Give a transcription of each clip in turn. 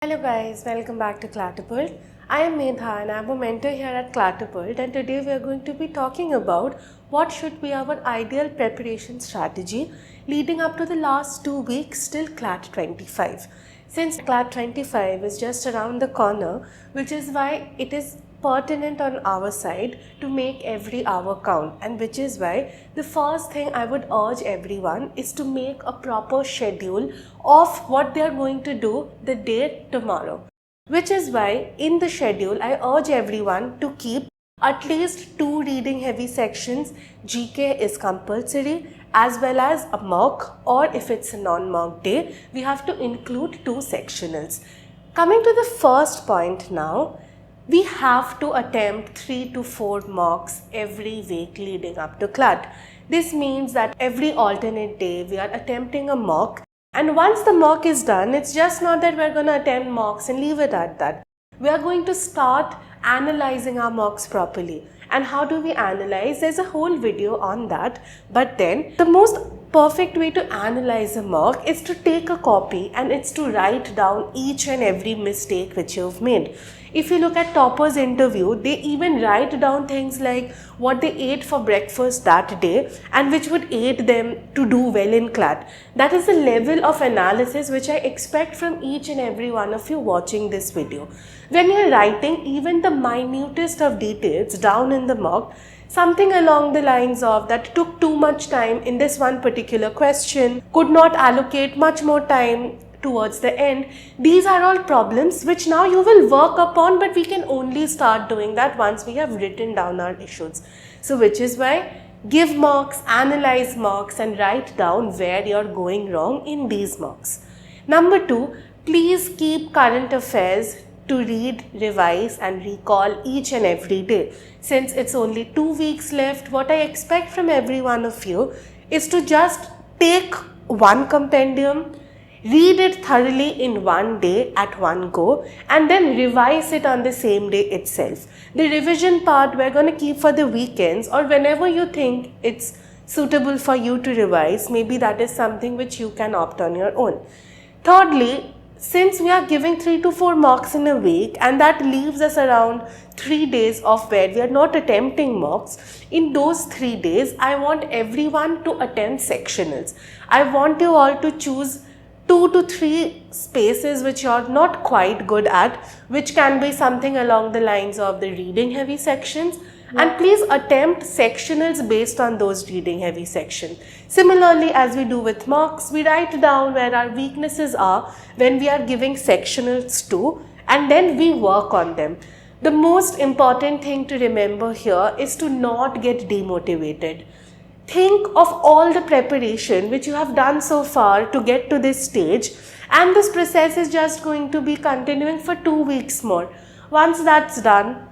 Hello guys, welcome back to Clatterpult. I am Medha and I am a mentor here at Clatterpult, and today we are going to be talking about what should be our ideal preparation strategy leading up to the last 2 weeks till CLAT 25. Since CLAT 25 is just around the corner, which is why it is pertinent on our side to make every hour count, and which is why the first thing I would urge everyone is to make a proper schedule of what they are going to do the day tomorrow. Which is why in the schedule I urge everyone to keep at least 2 reading heavy sections. GK is compulsory, as well as a mock, or if it's a non-mock day, we have to include 2 sectionals. Coming to the first point now, we have to attempt 3 to 4 mocks every week leading up to CLAT. This means that every alternate day we are attempting a mock, and once the mock is done, it's just not that we're going to attempt mocks and leave it at that. We are going to start analyzing our mocks properly. And how do we analyze? There's a whole video on that. But then the most perfect way to analyze a mock is to take a copy and it's to write down each and every mistake which you've made. If you look at toppers interview, they even write down things like what they ate for breakfast that day and which would aid them to do well in CLAT. That is the level of analysis which I expect from each and every one of you watching this video. When you're writing even the minutest of details down in the mock, something along the lines of that took too much time in this one particular question, could not allocate much more time towards the end. These are all problems which now you will work upon, but we can only start doing that once we have written down our issues. So which is why give mocks, analyze mocks, and write down where you're going wrong in these mocks. Number 2, please keep current affairs to read, revise and recall each and every day. Since it's only 2 weeks left, what I expect from every one of you is to just take one compendium, read it thoroughly in one day at one go, and then revise it on the same day itself. The revision part we're going to keep for the weekends, or whenever you think it's suitable for you to revise. Maybe that is something which you can opt on your own. Thirdly, since we are giving 3 to 4 mocks in a week, and that leaves us around 3 days of where we are not attempting mocks, in those 3 days I want everyone to attempt sectionals. I want you all to choose 2 to 3 spaces which you are not quite good at, which can be something along the lines of the reading heavy sections, and please attempt sectionals based on those reading heavy sections. Similarly, as we do with mocks, we write down where our weaknesses are when we are giving sectionals too, and then we work on them. The most important thing to remember here is to not get demotivated. Think of all the preparation which you have done so far to get to this stage, and this process is just going to be continuing for 2 weeks more. Once that's done,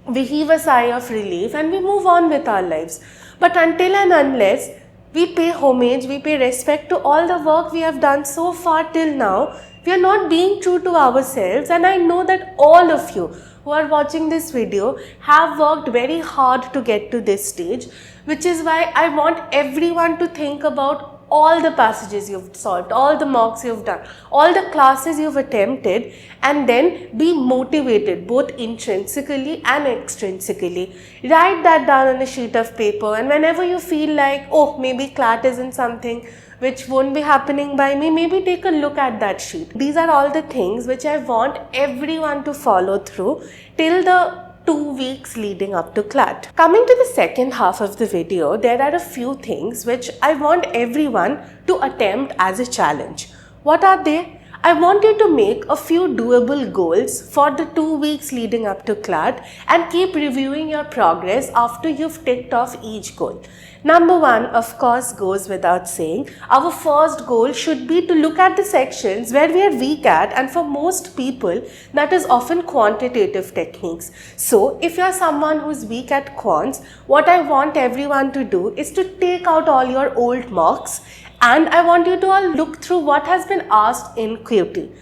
we heave a sigh of relief and we move on with our lives. But until and unless we pay homage, we pay respect to all the work we have done so far till now, we are not being true to ourselves. And I know that all of you who are watching this video have worked very hard to get to this stage, which is why I want everyone to think about all the passages you've solved, all the mocks you've done, all the classes you've attempted, and then be motivated both intrinsically and extrinsically. Write that down on a sheet of paper, and whenever you feel like, oh, maybe CLAT isn't something which won't be happening by me, maybe take a look at that sheet. These are all the things which I want everyone to follow through till the 2 weeks leading up to CLAT. Coming to the second half of the video, there are a few things which I want everyone to attempt as a challenge. What are they? I want you to make a few doable goals for the 2 weeks leading up to CLAT and keep reviewing your progress after you've ticked off each goal. Number 1, of course, goes without saying. Our first goal should be to look at the sections where we are weak at, and for most people, that is often quantitative techniques. So, if you are someone who is weak at quants, what I want everyone to do is to take out all your old mocks, and I want you to all look through what has been asked in QT.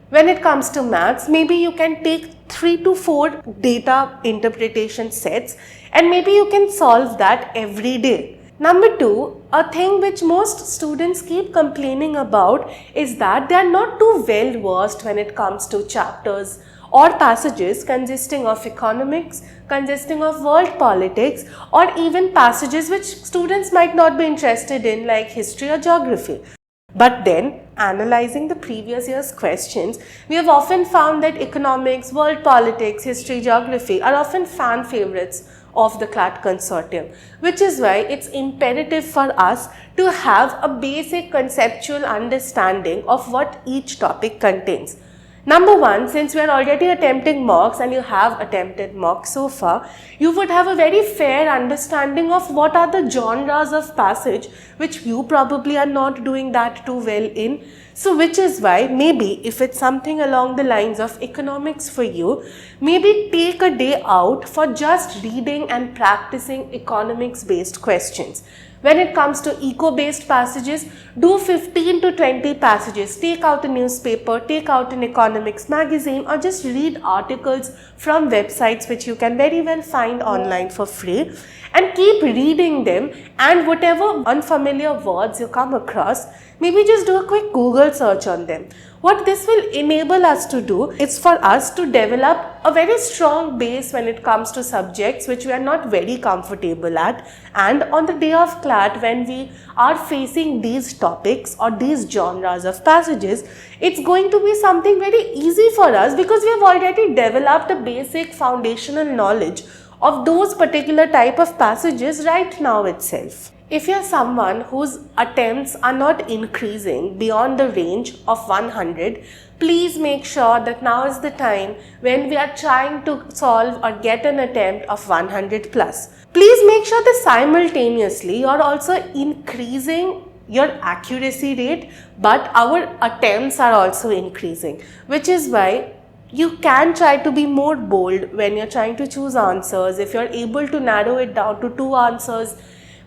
When it comes to maths, maybe you can take 3 to 4 data interpretation sets, and maybe you can solve that every day. Number two, a thing which most students keep complaining about is that they are not too well versed when it comes to chapters or passages consisting of economics, consisting of world politics, or even passages which students might not be interested in, like history or geography. But then, analyzing the previous year's questions, we have often found that economics, world politics, history, geography are often fan favorites of the CLAT consortium, which is why it's imperative for us to have a basic conceptual understanding of what each topic contains. Number one, since we are already attempting mocks and you have attempted mocks so far, you would have a very fair understanding of what are the genres of passage which you probably are not doing that too well in. So which is why maybe if it's something along the lines of economics for you, maybe take a day out for just reading and practicing economics based questions. When it comes to eco-based passages, do 15 to 20 passages. Take out a newspaper, take out an economics magazine, or just read articles from websites which you can very well find online for free, and keep reading them, and whatever unfamiliar words you come across, maybe just do a quick Google search on them. What this will enable us to do is for us to develop a very strong base when it comes to subjects which we are not very comfortable at, and on the day of CLAT when we are facing these topics or these genres of passages, it's going to be something very easy for us because we have already developed a basic foundational knowledge of those particular type of passages right now itself. If you are someone whose attempts are not increasing beyond the range of 100, please make sure that now is the time when we are trying to solve or get an attempt of 100 plus. Please make sure that simultaneously you are also increasing your accuracy rate, but our attempts are also increasing, which is why you can try to be more bold when you're trying to choose answers. If you're able to narrow it down to 2 answers,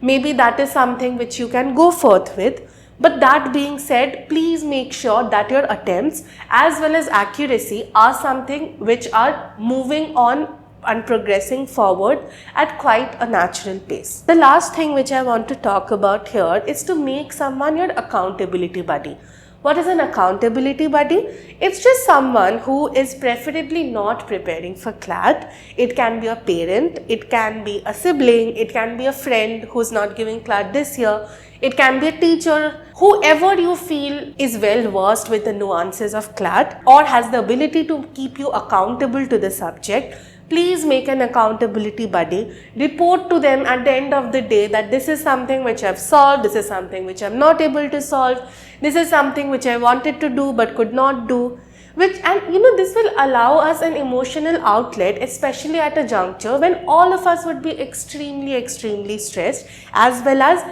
maybe that is something which you can go forth with. But that being said, please make sure that your attempts as well as accuracy are something which are moving on and progressing forward at quite a natural pace. The last thing which I want to talk about here is to make someone your accountability buddy. What is an accountability buddy? It's just someone who is preferably not preparing for CLAT. It can be a parent, it can be a sibling, it can be a friend who's not giving CLAT this year, it can be a teacher, whoever you feel is well versed with the nuances of CLAT or has the ability to keep you accountable to the subject. Please make an accountability buddy. Report to them at the end of the day that this is something which I've solved, this is something which I'm not able to solve, this is something which I wanted to do but could not do. This will allow us an emotional outlet, especially at a juncture when all of us would be extremely stressed, as well as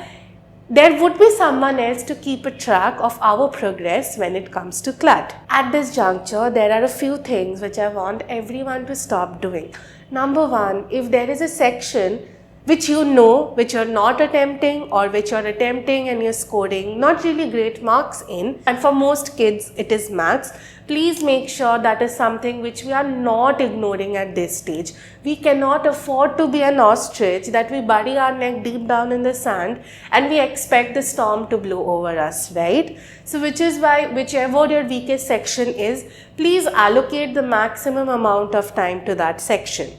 there would be someone else to keep a track of our progress when it comes to CLAT. At this juncture, there are a few things which I want everyone to stop doing. Number one, if there is a section which you know, which you're not attempting or which you're attempting and you're scoring not really great marks in, and for most kids it is maths, please make sure that is something which we are not ignoring at this stage. We cannot afford to be an ostrich that we bury our neck deep down in the sand and we expect the storm to blow over us, right? So which is why whichever your weakest section is, please allocate the maximum amount of time to that section.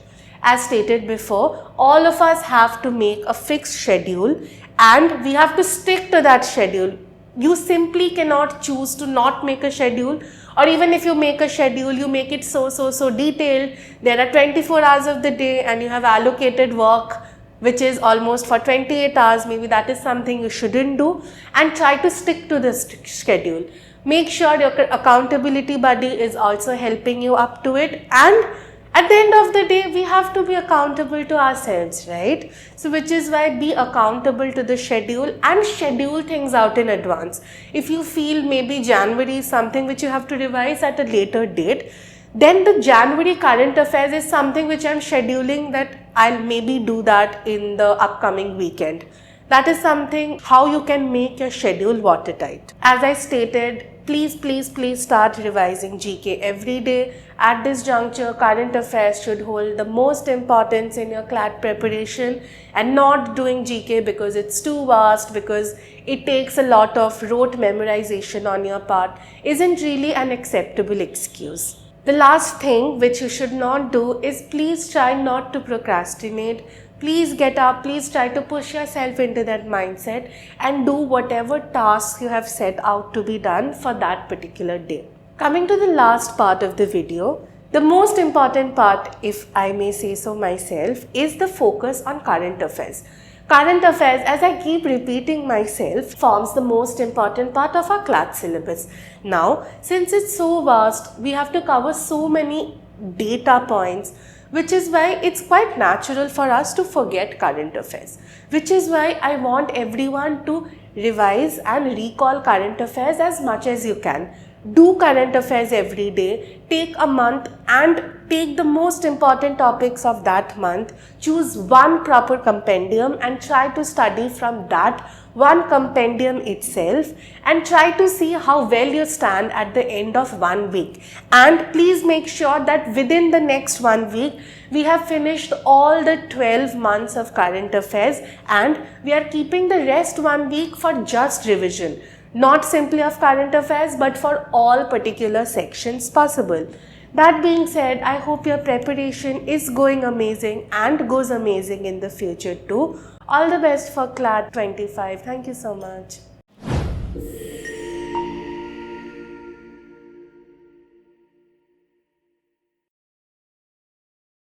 As stated before, all of us have to make a fixed schedule and we have to stick to that schedule. You simply cannot choose to not make a schedule, or even if you make a schedule, you make it so detailed. There are 24 hours of the day and you have allocated work which is almost for 28 hours. Maybe that is something you shouldn't do, and try to stick to this schedule. Make sure your accountability buddy is also helping you up to it, and at the end of the day, we have to be accountable to ourselves, right? So which is why be accountable to the schedule and schedule things out in advance. If you feel maybe January is something which you have to revise at a later date, then the January current affairs is something which I'm scheduling that I'll maybe do that in the upcoming weekend. That is something how you can make your schedule watertight. As I stated, please start revising GK every day. At this juncture, current affairs should hold the most importance in your CLAT preparation, and not doing GK because it's too vast, because it takes a lot of rote memorization on your part isn't really an acceptable excuse. The last thing which you should not do is please try not to procrastinate. Please get up, please try to push yourself into that mindset and do whatever tasks you have set out to be done for that particular day. Coming to the last part of the video, the most important part, if I may say so myself, is the focus on current affairs. Current affairs, as I keep repeating myself, forms the most important part of our CLAT syllabus. Now, since it's so vast, we have to cover so many data points, which is why it's quite natural for us to forget current affairs. Which is why I want everyone to revise and recall current affairs as much as you can. Do current affairs every day, take a month and take the most important topics of that month, choose one proper compendium and try to study from that one compendium itself, and try to see how well you stand at the end of 1 week. And please make sure that within the next 1 week, we have finished all the 12 months of current affairs and we are keeping the rest 1 week for just revision. Not simply of current affairs, but for all particular sections possible. That being said, I hope your preparation is going amazing and goes amazing in the future too. All the best for CLAT 25. Thank you so much.